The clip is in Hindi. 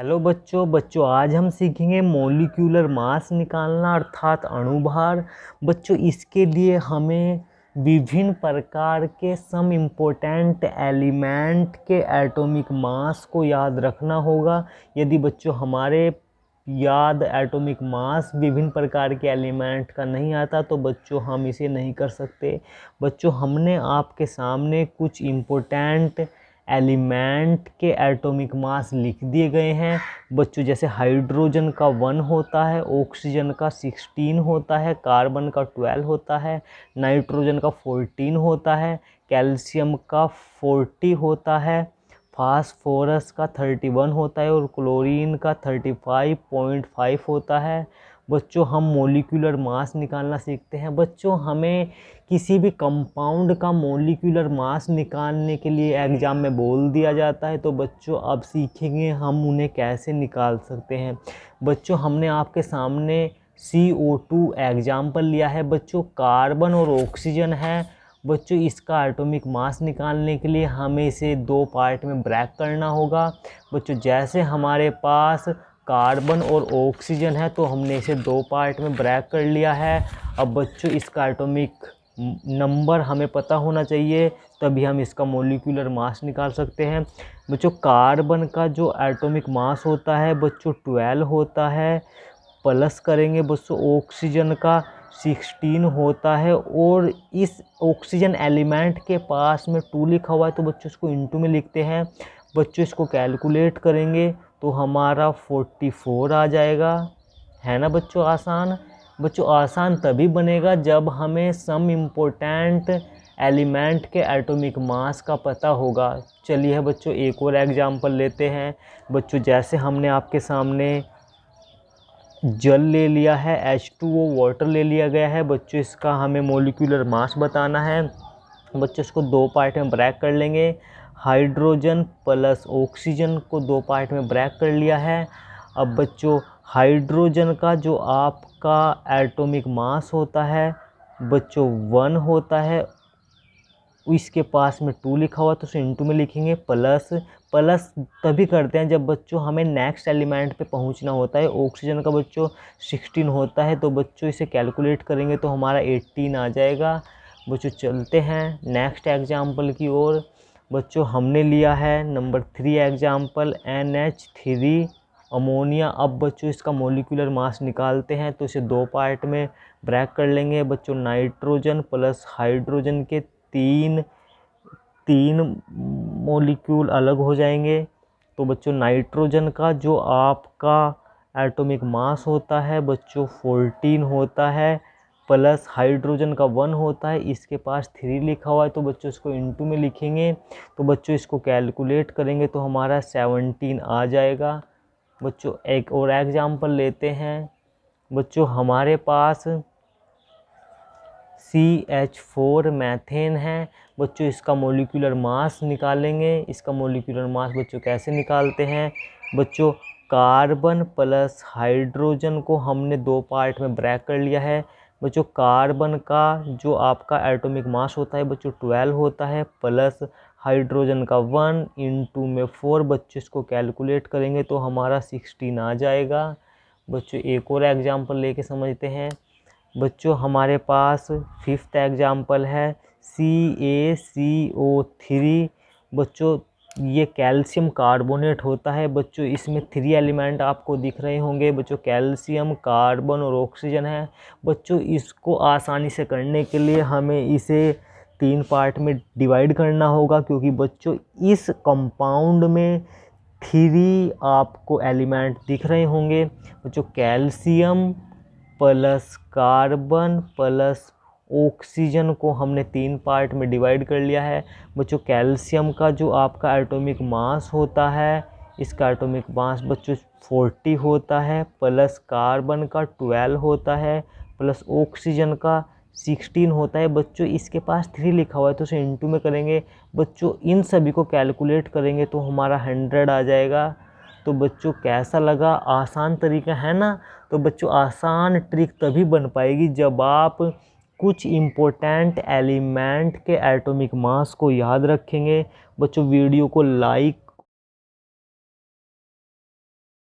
हेलो बच्चों आज हम सीखेंगे मॉलिक्यूलर मास निकालना अर्थात अणुभार। बच्चों इसके लिए हमें विभिन्न प्रकार के सम इम्पोर्टेंट एलिमेंट के एटॉमिक मास को याद रखना होगा। यदि बच्चों हमारे याद एटॉमिक मास विभिन्न प्रकार के एलिमेंट का नहीं आता तो बच्चों हम इसे नहीं कर सकते। बच्चों हमने आपके सामने कुछ इम्पोर्टेंट एलिमेंट के एटॉमिक मास लिख दिए गए हैं। बच्चों जैसे हाइड्रोजन का 1 होता है, ऑक्सीजन का 16 होता है, कार्बन का 12 होता है, नाइट्रोजन का 14 होता है, कैल्शियम का 40 होता है, फास्फोरस का 31 होता है और क्लोरीन का 35.5 होता है। बच्चों हम मॉलिक्यूलर मास निकालना सीखते हैं। बच्चों हमें किसी भी कंपाउंड का मॉलिक्यूलर मास निकालने के लिए एग्ज़ाम में बोल दिया जाता है, तो बच्चों अब सीखेंगे हम उन्हें कैसे निकाल सकते हैं। बच्चों हमने आपके सामने CO2 एग्जाम्पल लिया है। बच्चों कार्बन और ऑक्सीजन है। बच्चों इसका एटॉमिक मास निकालने के लिए हमें इसे 2 पार्ट में ब्रेक करना होगा। बच्चों जैसे हमारे पास कार्बन और ऑक्सीजन है तो हमने इसे 2 पार्ट में ब्रेक कर लिया है। अब बच्चों इसका एटॉमिक नंबर हमें पता होना चाहिए, तभी हम इसका मॉलिक्यूलर मास निकाल सकते हैं। बच्चों कार्बन का जो एटॉमिक मास होता है बच्चों 12 होता है, प्लस करेंगे बच्चों ऑक्सीजन का 16 होता है और इस ऑक्सीजन एलिमेंट के पास में 2 लिखा हुआ है तो बच्चों इसको इंटू में लिखते हैं। बच्चों इसको कैलकुलेट करेंगे तो हमारा 44 आ जाएगा। है ना बच्चों आसान। बच्चों आसान तभी बनेगा जब हमें सम इम्पोर्टेंट एलिमेंट के एटॉमिक मास का पता होगा। चलिए बच्चों एक और एग्जांपल लेते हैं। बच्चों जैसे हमने आपके सामने जल ले लिया है, H2O वाटर ले लिया गया है। बच्चों इसका हमें मॉलिक्यूलर मास बताना है। बच्चों इसको 2 पार्ट में ब्रेक कर लेंगे। हाइड्रोजन प्लस ऑक्सीजन को 2 पार्ट में ब्रेक कर लिया है। अब बच्चों हाइड्रोजन का जो आपका एटॉमिक मास होता है बच्चों 1 होता है, इसके पास में 2 लिखा हुआ तो उसे इंटू में लिखेंगे। प्लस तभी करते हैं जब बच्चों हमें नेक्स्ट एलिमेंट पे पहुंचना होता है। ऑक्सीजन का बच्चों 16 होता है तो बच्चों इसे कैलकुलेट करेंगे तो हमारा 18 आ जाएगा। बच्चों चलते हैं नेक्स्ट एग्जाम्पल की ओर। बच्चों हमने लिया है नंबर 3 एग्जाम्पल NH3 अमोनिया। अब बच्चों इसका मॉलिक्यूलर मास निकालते हैं तो इसे 2 पार्ट में ब्रेक कर लेंगे। बच्चों नाइट्रोजन प्लस हाइड्रोजन के तीन मॉलिक्यूल अलग हो जाएंगे। तो बच्चों नाइट्रोजन का जो आपका एटॉमिक मास होता है बच्चों 14 होता है, प्लस हाइड्रोजन का 1 होता है, इसके पास 3 लिखा हुआ है तो बच्चों इसको इंटू में लिखेंगे। तो बच्चों इसको कैलकुलेट करेंगे तो हमारा 17 आ जाएगा। बच्चों एक और एग्जाम्पल लेते हैं। बच्चों हमारे पास CH4 मैथेन है। बच्चों इसका मॉलिक्यूलर मास निकालेंगे। इसका मॉलिक्यूलर मास बच्चों कैसे निकालते हैं। बच्चों कार्बन प्लस हाइड्रोजन को हमने 2 पार्ट में ब्रेक कर लिया है। बच्चों कार्बन का जो आपका एटॉमिक मास होता है बच्चों 12 होता है, प्लस हाइड्रोजन का 1 इंटू में 4। बच्चों इसको कैलकुलेट करेंगे तो हमारा 16 आ जाएगा। बच्चों एक और एग्जाम्पल लेके समझते हैं। बच्चों हमारे पास 5th एग्जाम्पल है CaCO3। बच्चों ये कैल्शियम कार्बोनेट होता है। बच्चों इसमें 3 एलिमेंट आपको दिख रहे होंगे। बच्चों कैल्शियम, कार्बन और ऑक्सीजन है। बच्चों इसको आसानी से करने के लिए हमें इसे 3 पार्ट में डिवाइड करना होगा, क्योंकि बच्चों इस कंपाउंड में 3 आपको एलिमेंट दिख रहे होंगे। बच्चों calcium plus carbon plus oxygen को हमने 3 पार्ट में डिवाइड कर लिया है। बच्चों कैल्शियम का जो आपका एटॉमिक मास होता है, इसका एटॉमिक मास बच्चों 40 होता है, प्लस कार्बन का 12 होता है, प्लस ऑक्सीजन का 16 होता है। बच्चों इसके पास 3 लिखा हुआ है तो उसे इंटू में करेंगे। बच्चों इन सभी को कैलकुलेट करेंगे तो हमारा 100 आ जाएगा। तो बच्चों कैसा लगा, आसान तरीका है ना। तो बच्चों आसान ट्रिक तभी बन पाएगी जब आप कुछ इम्पोर्टेंट एलिमेंट के एटॉमिक मास को याद रखेंगे। बच्चों वीडियो को लाइक